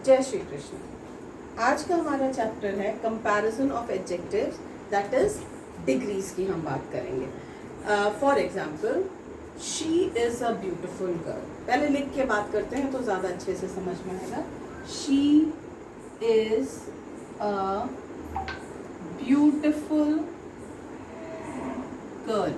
जय श्री कृष्ण। आज का हमारा चैप्टर है comparison of adjectives, that is degrees की हम बात करेंगे। For example, she is a beautiful girl. पहले लिख के बात करते हैं तो ज़्यादा अच्छे से समझ में आएगा। She is a beautiful girl.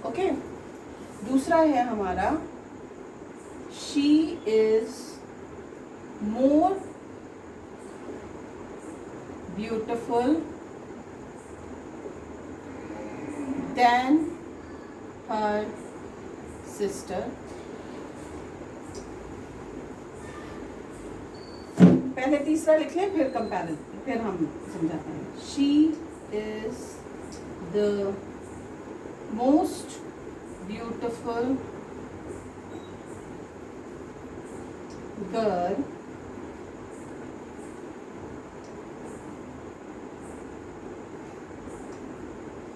Okay, दूसरा है हमारा she is more beautiful than her sister। पहले तीसरा लिख लें फिर कंपैरिजन, फिर हम समझाते हैं। She is the most beautiful girl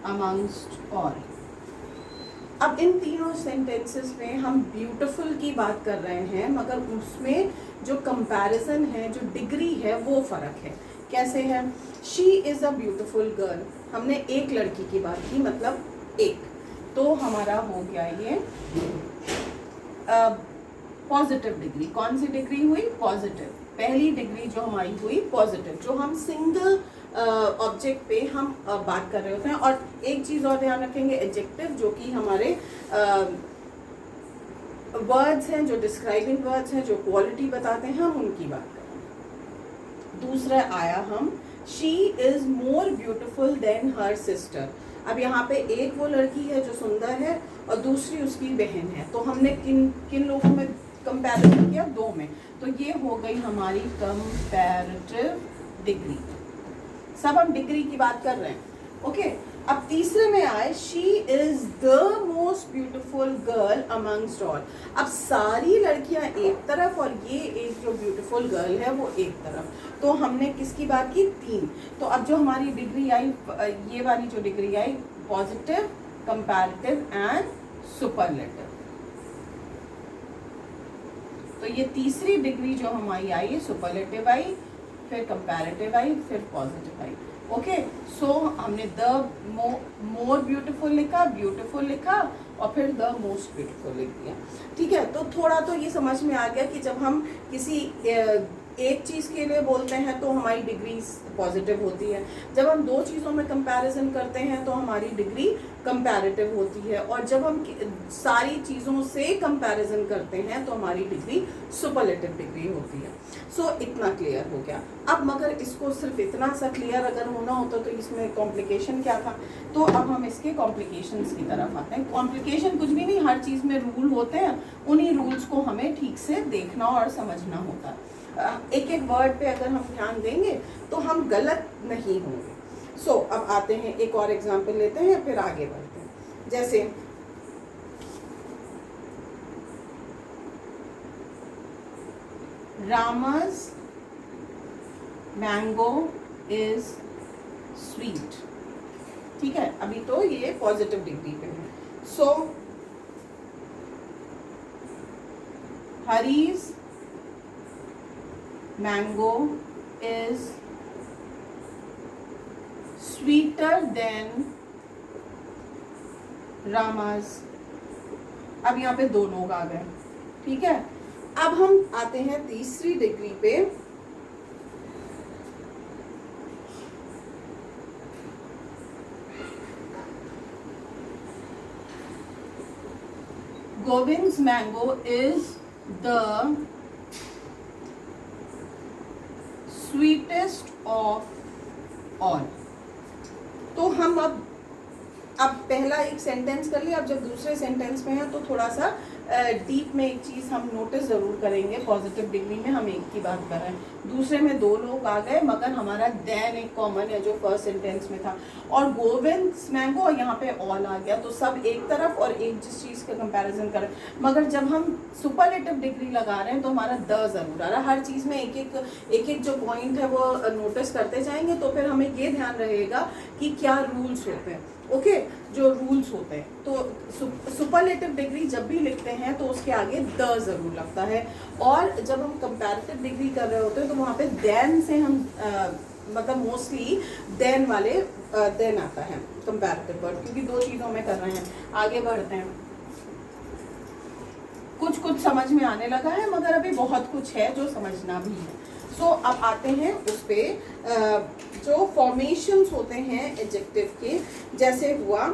amongst all। अब इन तीनों सेंटेंसेस में हम ब्यूटीफुल की बात कर रहे हैं, मगर उसमें जो कंपैरिजन है, जो डिग्री है, वो फर्क है। कैसे है? She is a beautiful girl, हमने एक लड़की की बात की, मतलब एक, तो हमारा हो गया ये पॉजिटिव डिग्री। कौन सी डिग्री हुई? पॉजिटिव। पहली डिग्री जो हमारी हुई पॉजिटिव, जो हम सिंगल ऑब्जेक्ट पे हम बात कर रहे होते हैं। और एक चीज़ और ध्यान रखेंगे, एडजेक्टिव जो कि हमारे वर्ड्स हैं, जो डिस्क्राइबिंग वर्ड्स हैं, जो क्वालिटी बताते हैं, हम उनकी बात करें। दूसरा आया हम she is more beautiful than her sister. अब यहाँ पे एक वो लड़की है जो सुंदर है और दूसरी उसकी बहन है, तो हमने किन किन लोगों में कंपैरिजन किया? दो में। तो ये हो गई हमारी कंपैरेटिव डिग्री। सब हम डिग्री की बात कर रहे हैं। ओके, अब तीसरे में आए she is the most beautiful girl amongst all. अब सारी लड़कियां एक तरफ और ये एक जो ब्यूटीफुल गर्ल है वो एक तरफ। तो हमने किसकी बात की? तीन। तो अब जो हमारी डिग्री आई, ये वाली जो degree I, positive, comparative and superlative. तो ये तीसरी डिग्री जो हमारी आई है, सुपरलेटिव आई, फिर कंपैरेटिव आई, फिर पॉजिटिव आई। ओके, सो हमने द मोर ब्यूटीफुल लिखा, ब्यूटीफुल लिखा और फिर द मोस्ट ब्यूटीफुल लिख दिया। ठीक है, तो थोड़ा तो ये समझ में आ गया कि जब हम किसी एक चीज़ के लिए बोलते हैं तो हमारी डिग्री पॉजिटिव होती है, जब हम दो चीज़ों में कंपैरिजन करते हैं तो हमारी डिग्री कंपैरेटिव होती है, और जब हम सारी चीज़ों से कंपैरिजन करते हैं तो हमारी डिग्री सुपरलेटिव डिग्री होती है। सो इतना क्लियर हो गया। अब मगर इसको सिर्फ इतना सा क्लियर अगर होना होता तो इसमें कॉम्प्लिकेशन क्या था? तो अब हम इसके कॉम्प्लिकेशंस की तरफ आते हैं। कॉम्प्लिकेशन कुछ भी नहीं, हर चीज़ में रूल होते हैं, उन्हीं रूल्स को हमें ठीक से देखना और समझना होता है। एक एक वर्ड पे अगर हम ध्यान देंगे तो हम गलत नहीं होंगे। सो अब आते हैं, एक और एग्जाम्पल लेते हैं, फिर आगे बढ़ते हैं। जैसे रामा's मैंगो इज स्वीट। ठीक है, अभी तो ये पॉजिटिव डिग्री पे है। So Hari's mango is sweeter than Rama's. अब यहाँ पे दो लोग आ गए। ठीक है, अब हम आते हैं तीसरी डिग्री पे। Govind's mango is the sweetest of all. तो हम अब पहला एक सेंटेंस कर लिया। अब जब दूसरे सेंटेंस में है तो थोड़ा सा डीप में एक चीज़ हम नोटिस ज़रूर करेंगे। पॉजिटिव डिग्री में हम एक की बात कर रहे हैं, दूसरे में दो लोग आ गए, मगर हमारा देन एक कॉमन है जो फर्स्ट सेंटेंस में था, और गोविंद्स मैंगो और यहाँ पे ऑल आ गया, तो सब एक तरफ और एक जिस चीज़ का कंपैरिजन करें। मगर जब हम सुपरलेटिव डिग्री लगा रहे हैं तो हमारा द ज़रूर आ रहा है। हर चीज़ में एक एक जो पॉइंट है वो नोटिस करते जाएंगे, तो फिर हमें ये ध्यान रहेगा कि क्या रूल्स होते हैं। ओके, जो रूल्स होते हैं। तो सुपरलेटिव डिग्री जब भी लिखते हैं तो उसके आगे द जरूर लगता है, और जब हम कंपैरेटिव डिग्री कर रहे होते हैं तो वहाँ पे देन से हम मतलब मोस्टली देन वाले देन आता है कंपैरेटिव वर्ड, क्योंकि दो चीज़ों में कर रहे हैं। आगे बढ़ते हैं, कुछ कुछ समझ में आने लगा है मगर अभी बहुत कुछ है जो समझना भी है। सो अब आते हैं उस पे जो फॉर्मेशंस होते हैं एडजेक्टिव के, जैसे हुआ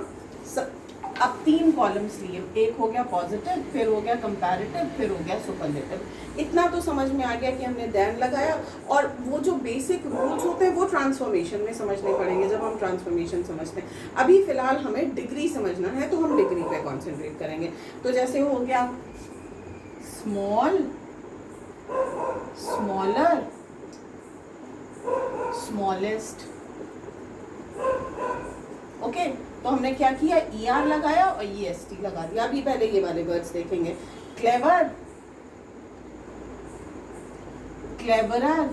अब 3 कॉलम्स लिए, एक हो गया पॉजिटिव, फिर हो गया कंपैरेटिव, फिर हो गया सुपरलेटिव। इतना तो समझ में आ गया कि हमने देन लगाया, और वो जो बेसिक रूल्स होते हैं वो ट्रांसफॉर्मेशन में समझने पड़ेंगे जब हम ट्रांसफॉर्मेशन समझते हैं। अभी फिलहाल हमें डिग्री समझना है तो हम डिग्री पे कॉन्सेंट्रेट करेंगे। तो जैसे हो गया स्मॉल, स्मॉलर, स्मॉलेस्ट। ओके, तो हमने क्या किया, ER लगाया और EST लगा दिया। अभी पहले ये वाले वर्ड्स देखेंगे, clever, cleverer,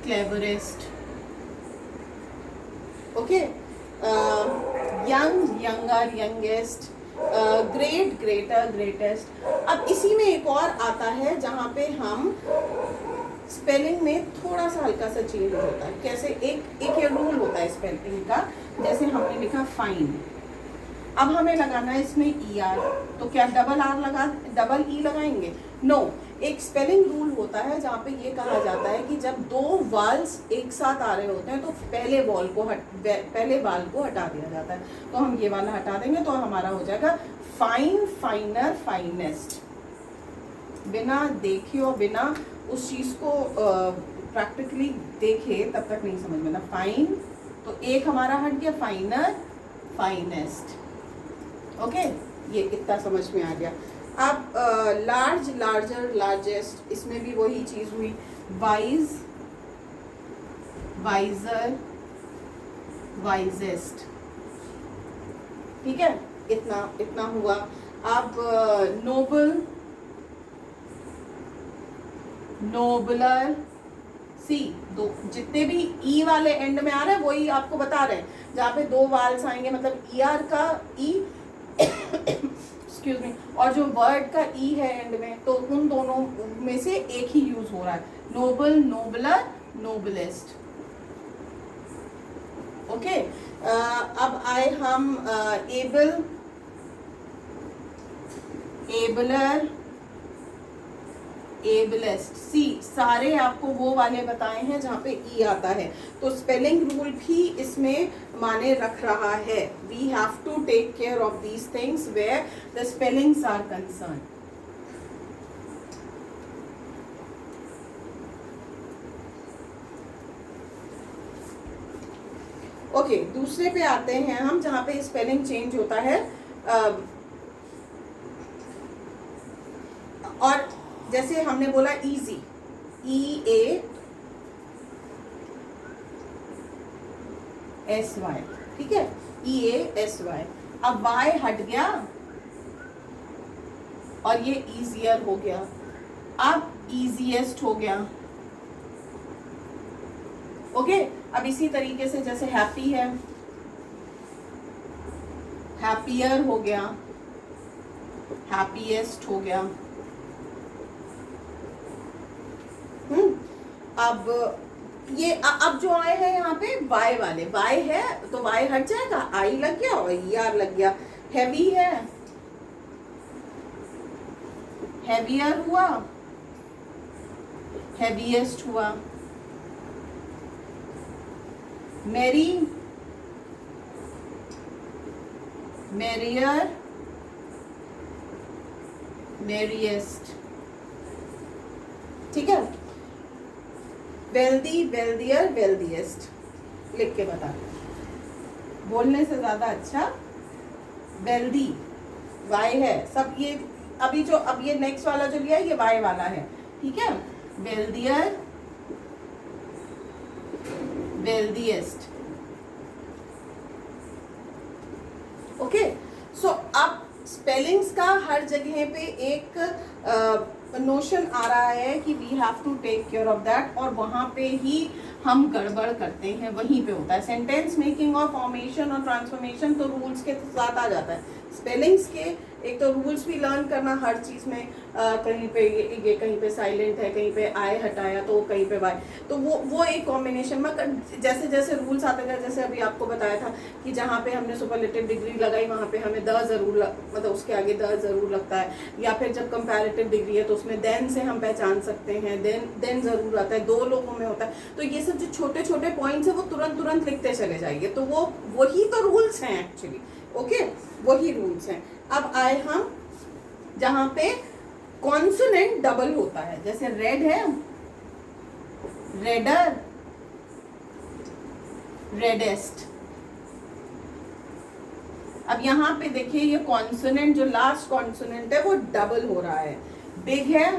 cleverest. Okay, young, younger, youngest, great, greater, greatest. अब इसी में एक और आता है जहाँ पे हम स्पेलिंग में थोड़ा सा हल्का सा चेंज होता है। कैसे, एक ये रूल होता है स्पेलिंग का, जैसे हमने लिखा फाइन, अब हमें लगाना है इसमें ER, तो क्या डबल E लगाएंगे? नो, एक स्पेलिंग रूल होता है जहाँ पे ये कहा जाता है कि जब 2 वाल्स एक साथ आ रहे होते हैं तो पहले बाल को हटा दिया जाता है। तो हम ये वाला हटा देंगे तो हमारा हो जाएगा फाइन, फाइनर, फाइनेस्ट। बिना देखे और बिना उस चीज़ को प्रैक्टिकली देखे तब तक नहीं समझ में ना। फाइन, तो एक हमारा हट गया, फाइनर, फाइनेस्ट। ओके, ये इतना समझ में आ गया। अब लार्ज, लार्जर, लार्जेस्ट, इसमें भी वही चीज़ हुई। Wise, wiser, wisest. ठीक है, इतना हुआ। अब नोबल, नोबलर। सी, दो जितने भी ई वाले एंड में आ रहे हैं वही आपको बता रहे हैं, जहाँ पे 2 वाल्स आएंगे मतलब ER का E एक्सक्यूज मी, और जो वर्ड का E है एंड में, तो उन दोनों में से एक ही यूज हो रहा है, नोबल, नोबलर, नोबलेस्ट। ओके, अब आए हम एबल, एबलर, एबलेस्ट। सी, सारे आपको वो वाले बताए हैं जहाँ पे E आता है, तो स्पेलिंग रूल भी इसमें माने रख रहा है। We have to take care of these things where the spellings are concern. Okay, दूसरे पे आते हैं हम जहाँ पे स्पेलिंग चेंज होता है। और जैसे हमने बोला इजी, EASY, ठीक है, EASY। अब Y हट गया और ये easier हो गया, अब easiest हो गया। ओके, अब इसी तरीके से जैसे हैप्पी है, हैप्पियर हो गया, हैप्पीएस्ट हो गया। अब ये अब जो आए हैं यहाँ पे Y वाले, Y है तो Y हट जाएगा, I लग गया और ER लग गया। हैवी है, हैवियर हुआ, हैवीएस्ट हुआ। Merry, merrier, merriest. ठीक है, वेल्दी, वेल्दियर, वेल्दिएस्ट। लिख के बता, बोलने से ज्यादा अच्छा। वेल्दी Y है, सब ये अभी जो अब ये नेक्स्ट वाला जो लिया है ये Y वाला है, ठीक है। Wealthier, wealthiest. ओके, सो अब स्पेलिंग्स का हर जगह पे एक नोशन आ रहा है कि we have to take care of that, और वहाँ पे ही हम गड़बड़ करते हैं, वहीं पे होता है। सेंटेंस मेकिंग और फॉर्मेशन और ट्रांसफॉर्मेशन तो रूल्स के साथ आ जाता है। स्पेलिंग्स के एक तो रूल्स भी लर्न करना हर चीज़ में, कहीं पे ये कहीं पे साइलेंट है, कहीं पे आय हटाया तो कहीं पे वाई, तो वो एक कॉम्बिनेशन में जैसे जैसे रूल्स आते गए, जैसे अभी आपको बताया था कि जहाँ पे हमने सुपरलेटिव डिग्री लगाई वहाँ पे हमें द ज़रूर मतलब उसके आगे द ज़रूर लगता है, या फिर जब कंपैरेटिव डिग्री है तो उसमें देन से हम पहचान सकते हैं, देन ज़रूर आता है, दो लोगों में होता है। तो ये सब जो छोटे छोटे पॉइंट्स है वो तुरंत लिखते चले जाइए, तो वही तो रूल्स हैं एक्चुअली। ओके, वही रूल्स हैं। अब आए हम जहां पे कॉन्सोनेंट डबल होता है, जैसे रेड है, रेडर, रेडेस्ट। अब यहां पे देखिए ये कॉन्सोनेंट जो लास्ट कॉन्सोनेंट है वो डबल हो रहा है। बिग है,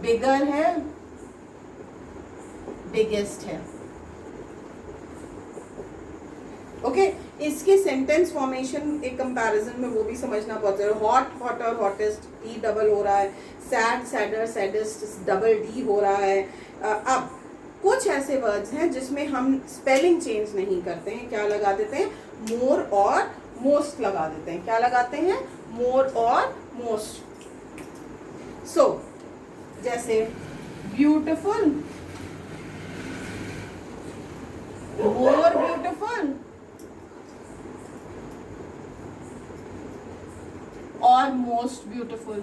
बिगर है, बिगेस्ट है। ओके, इसके सेंटेंस फॉर्मेशन एक कंपैरिजन में वो भी समझना बहुत जरूरी। Hot, hotter, hottest, T double हो रहा है। Sad, sadder, saddest, double D हो रहा है। अब कुछ ऐसे वर्ड्स हैं जिसमें हम स्पेलिंग चेंज नहीं करते हैं, क्या लगा देते हैं, मोर और मोस्ट लगा देते हैं। क्या लगाते हैं, मोर और मोस्ट। सो जैसे ब्यूटिफुल, मोर ब्यूटिफुल और मोस्ट ब्यूटिफुल।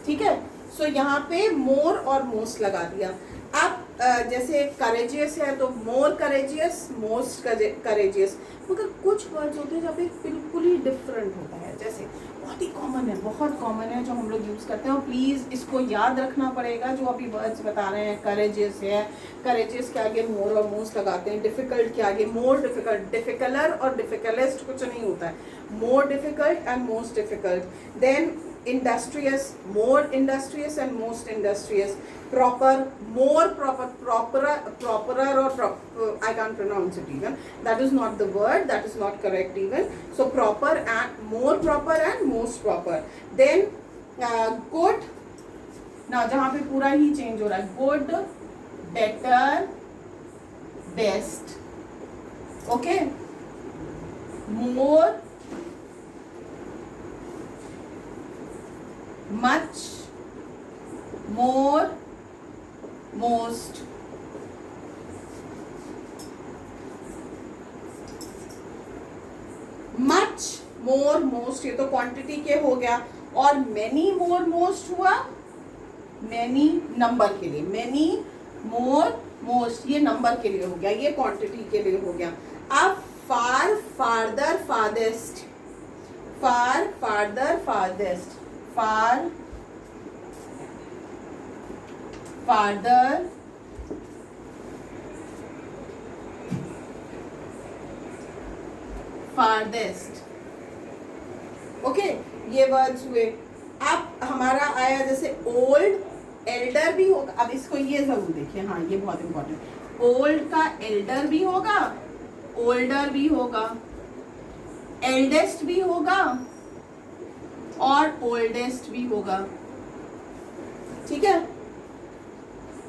ठीक है, सो यहाँ पे मोर और मोस्ट लगा दिया। अब जैसे करेजियस है तो मोर करेजियस, मोस्ट करेजियस। मगर कुछ वर्ड्स होते हैं जहाँ पे बिल्कुल ही डिफरेंट होता है, जैसे बहुत ही कॉमन है, बहुत कॉमन है जो हम लोग यूज़ करते हैं, और प्लीज़ इसको याद रखना पड़ेगा जो अभी वर्ड्स बता रहे हैं। करेजियस है, करेजियस के आगे मोर और मोस्ट लगाते हैं। डिफिकल्ट के आगे मोर डिफिकल्ट, डिफिकलर और डिफिकलेस्ट कुछ नहीं होता है, more difficult and most difficult. Then industrious, more industrious and most industrious. Proper, more proper, properer or I can't pronounce it even. That is not the word, that is not correct even. So proper and more proper and most proper. Then good. Now जहाँ पे पूरा ही change हो रहा है, good, better, best. Okay. More, much, more, most. Much, more, most ये तो quantity के हो गया, और मैनी, मोर, मोस्ट हुआ मैनी नंबर के लिए, मैनी, मोर, मोस्ट ये नंबर के लिए हो गया, ये क्वांटिटी के लिए हो गया। अब फार, फार्दर, फारदेस्ट, फार, फार्दर, फारदेस्ट, फार, फार्दर, फारदेस्ट। ओके, ये वर्ड्स हुए। अब हमारा आया जैसे ओल्ड, एल्डर भी होगा। अब इसको ये जरूर देखिए, हाँ ये बहुत इंपॉर्टेंट। ओल्ड का एल्डर भी होगा, ओल्डर भी होगा, एल्डेस्ट भी होगा और ओल्डेस्ट भी होगा। ठीक है,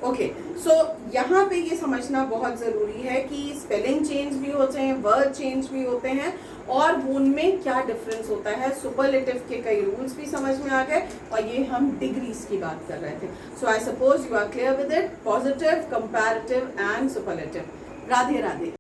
ओके। सो यहाँ पे ये समझना बहुत ज़रूरी है कि स्पेलिंग चेंज भी होते हैं, वर्ड चेंज भी होते हैं, और उनमें क्या डिफरेंस होता है। सुपरलेटिव के कई रूल्स भी समझ में आ गए, और ये हम डिग्रीज की बात कर रहे थे। So I suppose you are clear with it. Positive, comparative and superlative. Radhe Radhe.